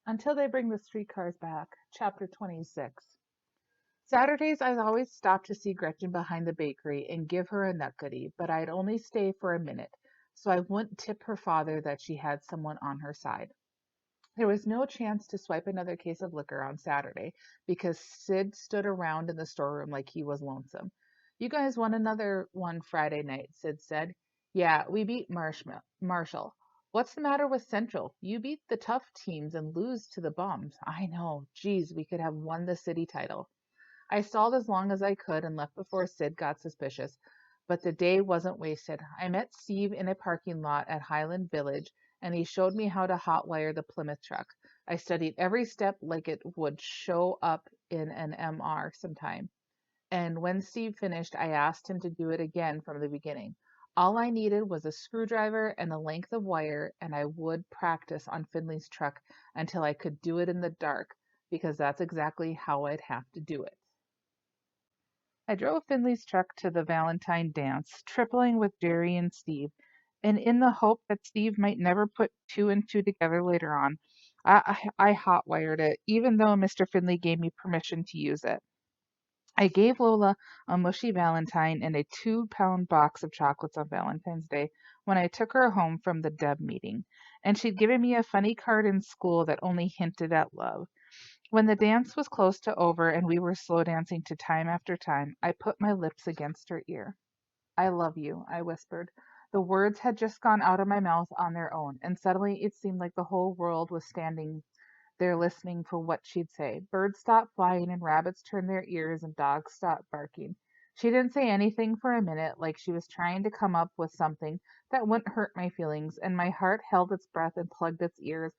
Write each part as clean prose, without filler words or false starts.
Until they bring the streetcars back. Chapter 26. Saturdays, I'd always stop to see Gretchen behind the bakery and give her a nut goodie, but I'd only stay for a minute, so I wouldn't tip her father that she had someone on her side. There was no chance to swipe another case of liquor on Saturday because Sid stood around in the storeroom like he was lonesome. You guys won another one Friday night, Sid said. Yeah, we beat Marshall. What's the matter with Central? You beat the tough teams and lose to the bums. I know. Geez, we could have won the city title. I stalled as long as I could and left before Sid got suspicious. But the day wasn't wasted. I met Steve in a parking lot at Highland Village, and he showed me how to hotwire the Plymouth truck. I studied every step like it would show up in an MR sometime. And when Steve finished, I asked him to do it again from the beginning. All I needed was a screwdriver and a length of wire, and I would practice on Finley's truck until I could do it in the dark, because that's exactly how I'd have to do it. I drove Finley's truck to the Valentine dance, tripling with Jerry and Steve, and in the hope that Steve might never put two and two together later on, I hot-wired it, even though Mr. Finley gave me permission to use it. I gave Lola a mushy Valentine and a 2-pound box of chocolates on Valentine's Day when I took her home from the Deb meeting, and she'd given me a funny card in school that only hinted at love. When the dance was close to over and we were slow dancing to Time After Time, I put my lips against her ear. I love you, I whispered. The words had just gone out of my mouth on their own, and suddenly it seemed like the whole world was standing there listening for what she'd say. Birds stopped flying and rabbits turned their ears and dogs stopped barking. She didn't say anything for a minute, like she was trying to come up with something that wouldn't hurt my feelings, and my heart held its breath and plugged its ears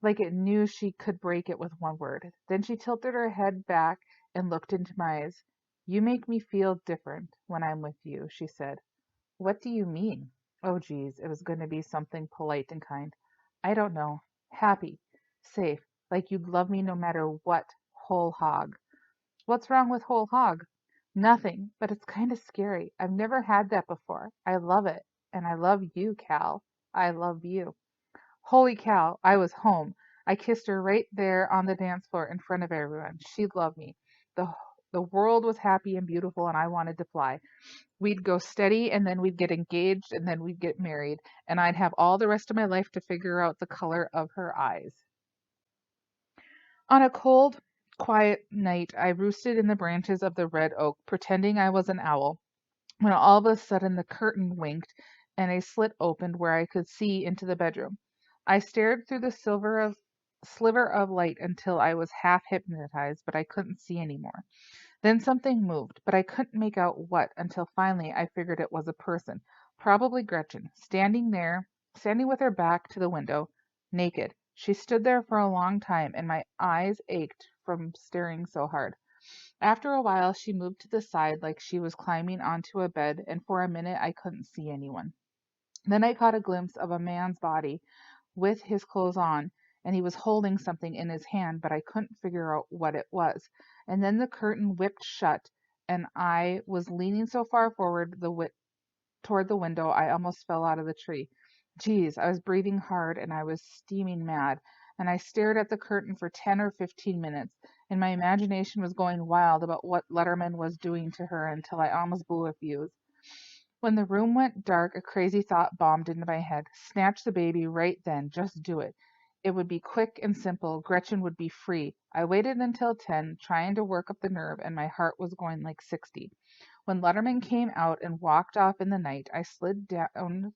like it knew she could break it with one word. Then she tilted her head back and looked into my eyes. You make me feel different when I'm with you, she said. What do you mean? Oh, geez, it was going to be something polite and kind. I don't know. Happy, safe, like you'd love me no matter what, whole hog. What's wrong with whole hog? Nothing, but it's kind of scary. I've never had that before. I love it. And I love you, Cal. I love you. Holy cow, I was home. I kissed her right there on the dance floor in front of everyone. She loved me. The the world was happy and beautiful and I wanted to fly. We'd go steady and then we'd get engaged and then we'd get married and I'd have all the rest of my life to figure out the color of her eyes. On a cold, quiet night, I roosted in the branches of the red oak, pretending I was an owl, when all of a sudden the curtain winked and a slit opened where I could see into the bedroom. I stared through the sliver of light until I was half hypnotized, but I couldn't see any more. Then something moved, but I couldn't make out what until finally I figured it was a person, probably Gretchen, standing with her back to the window, naked. She stood there for a long time, and my eyes ached from staring so hard. After a while she moved to the side like she was climbing onto a bed, and for a minute I couldn't see anyone. Then I caught a glimpse of a man's body with his clothes on, and he was holding something in his hand, but I couldn't figure out what it was. And then the curtain whipped shut, and I was leaning so far forward toward the window I almost fell out of the tree. Geez, I was breathing hard and I was steaming mad, and I stared at the curtain for 10 or 15 minutes, and my imagination was going wild about what Letterman was doing to her until I almost blew a fuse. When the room went dark, a crazy thought bombed into my head. Snatch the baby right then. Just do it. It would be quick and simple. Gretchen would be free. I waited until 10, trying to work up the nerve, and my heart was going like 60. When Letterman came out and walked off in the night, I slid down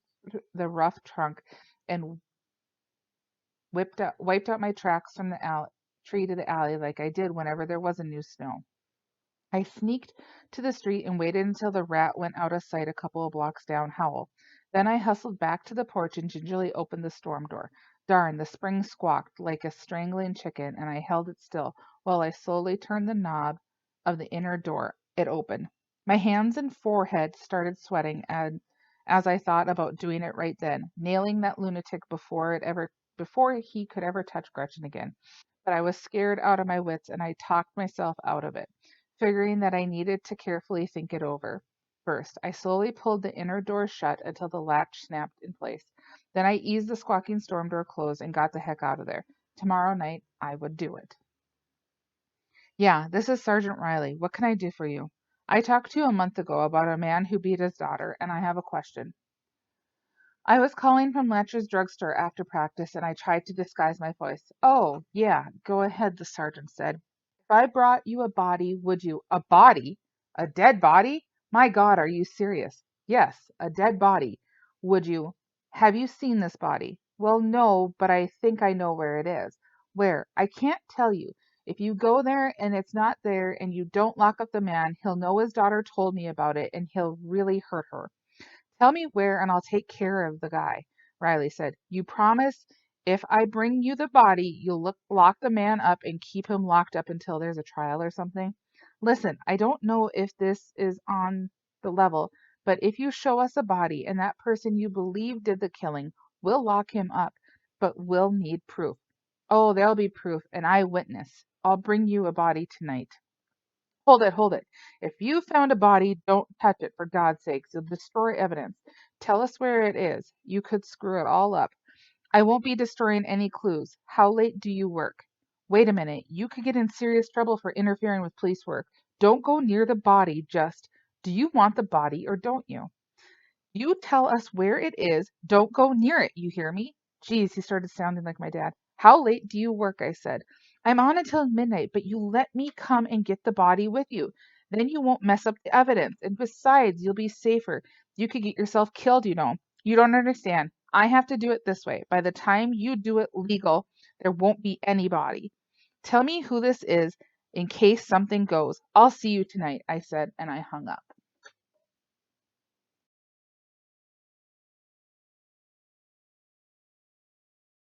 the rough trunk and wiped out my tracks from the tree to the alley like I did whenever there was a new snow. I sneaked to the street and waited until the rat went out of sight a couple of blocks down Howell. Then I hustled back to the porch and gingerly opened the storm door. Darn, the spring squawked like a strangling chicken, and I held it still while I slowly turned the knob of the inner door. It opened. My hands and forehead started sweating, and as I thought about doing it right then, nailing that lunatic before he could ever touch Gretchen again. But I was scared out of my wits, and I talked myself out of it, figuring that I needed to carefully think it over. First, I slowly pulled the inner door shut until the latch snapped in place. Then I eased the squawking storm door closed and got the heck out of there. Tomorrow night I would do it. Yeah, this is Sergeant Riley. What can I do for you? I talked to you a month ago about a man who beat his daughter, and I have a question. I was calling from Letcher's drugstore after practice, and I tried to disguise my voice. Oh, yeah, go ahead, the sergeant said. If I brought you a body, would you? A body? A dead body? My God, are you serious? Yes, a dead body. Would you? Have you seen this body? Well, no, but I think I know where it is. Where? I can't tell you. If you go there and it's not there and you don't lock up the man, he'll know his daughter told me about it and he'll really hurt her. Tell me where and I'll take care of the guy, Riley said. You promise if I bring you the body, you'll lock the man up and keep him locked up until there's a trial or something? Listen, I don't know if this is on the level, but if you show us a body and that person you believe did the killing, we'll lock him up, but we'll need proof. Oh, there'll be proof, an eyewitness. I'll bring you a body tonight. Hold it, hold it. If you found a body, don't touch it, for God's sakes. You'll destroy evidence. Tell us where it is. You could screw it all up. I won't be destroying any clues. How late do you work? Wait a minute. You could get in serious trouble for interfering with police work. Don't go near the body, just do you want the body or don't you? You tell us where it is. Don't go near it. You hear me? Geez, he started sounding like my dad. How late do you work? I said. I'm on until midnight, but you let me come and get the body with you. Then you won't mess up the evidence. And besides, you'll be safer. You could get yourself killed, you know. You don't understand. I have to do it this way. By the time you do it legal, there won't be any body. Tell me who this is in case something goes. I'll see you tonight, I said, and I hung up.